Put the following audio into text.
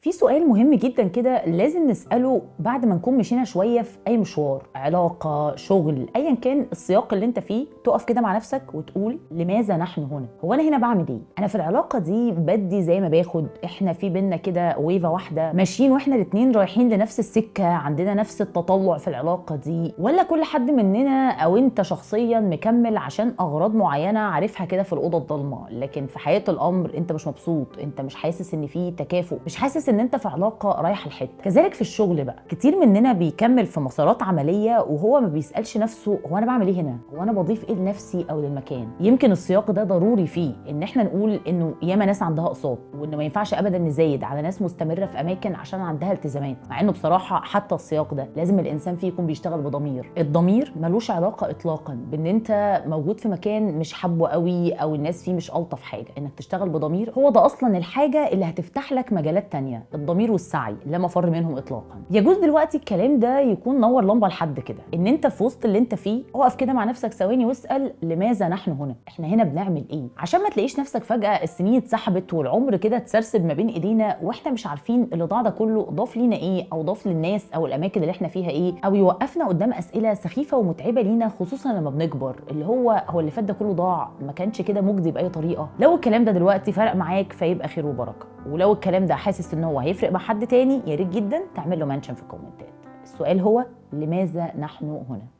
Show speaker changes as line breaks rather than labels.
في سؤال مهم جدا كده لازم نسأله بعد ما نكون مشينا شوية في أي مشوار، علاقة، شغل، أيا كان السياق اللي أنت فيه. تقف كده مع نفسك وتقول لماذا نحن هنا؟ هو أنا هنا بعمل إيه؟ أنا في العلاقة دي بدي زي ما باخد؟ إحنا في بينا كده ويفة واحدة ماشيين وإحنا الاتنين رايحين لنفس السكة، عندنا نفس التطلع في العلاقة دي، ولا كل حد مننا أو أنت شخصيا مكمل عشان أغراض معينة عارفها كده في الأوضة الضلمة، لكن في حياة الأمر أنت مش مبسوط، أنت مش حاسس إن في تكافؤ، مش حاسس ان انت في علاقه رايحه لحته. كذلك في الشغل بقى، كتير مننا بيكمل في مسارات عمليه وهو ما بيسالش نفسه هو انا بعمل ايه هنا؟ هو انا بضيف ايه لنفسي او للمكان؟ يمكن السياق ده ضروري فيه ان احنا نقول انه ياما ناس عندها اقساط، وانه ما ينفعش ابدا نزايد على ناس مستمره في اماكن عشان عندها التزامات، مع انه بصراحه حتى السياق ده لازم الانسان فيه يكون بيشتغل بضمير. الضمير ملوش علاقه اطلاقا بان انت موجود في مكان مش حابه قوي او الناس فيه مش الطف حاجه. انك تشتغل بضمير هو ده اصلا الحاجه اللي هتفتح لك مجالات تانية. الضمير والسعي لا مفر منهم اطلاقا. يجوز دلوقتي الكلام ده يكون نور لمبه لحد كده، ان انت في وسط اللي انت فيه اقف كده مع نفسك ثواني واسال لماذا نحن هنا؟ احنا هنا بنعمل ايه؟ عشان ما تلاقيش نفسك فجاه السنين اتسحبت والعمر كده اتسرسب ما بين ايدينا واحنا مش عارفين اللي ضاع ده كله ضاف لينا ايه، او ضاف للناس او الاماكن اللي احنا فيها ايه، او يوقفنا قدام اسئله سخيفه ومتعبه لينا، خصوصا لما بنكبر، اللي هو اللي فات ده كله ضاع، ما كانش كده مجدي باي طريقه. لو الكلام ده دلوقتي فرق معاك فيبقى خير وبركه، ولو الكلام ده حاسس ان هو هيفرق مع حد تاني يا ريت جدا تعمل له منشن في الكومنتات. السؤال هو لماذا نحن هنا؟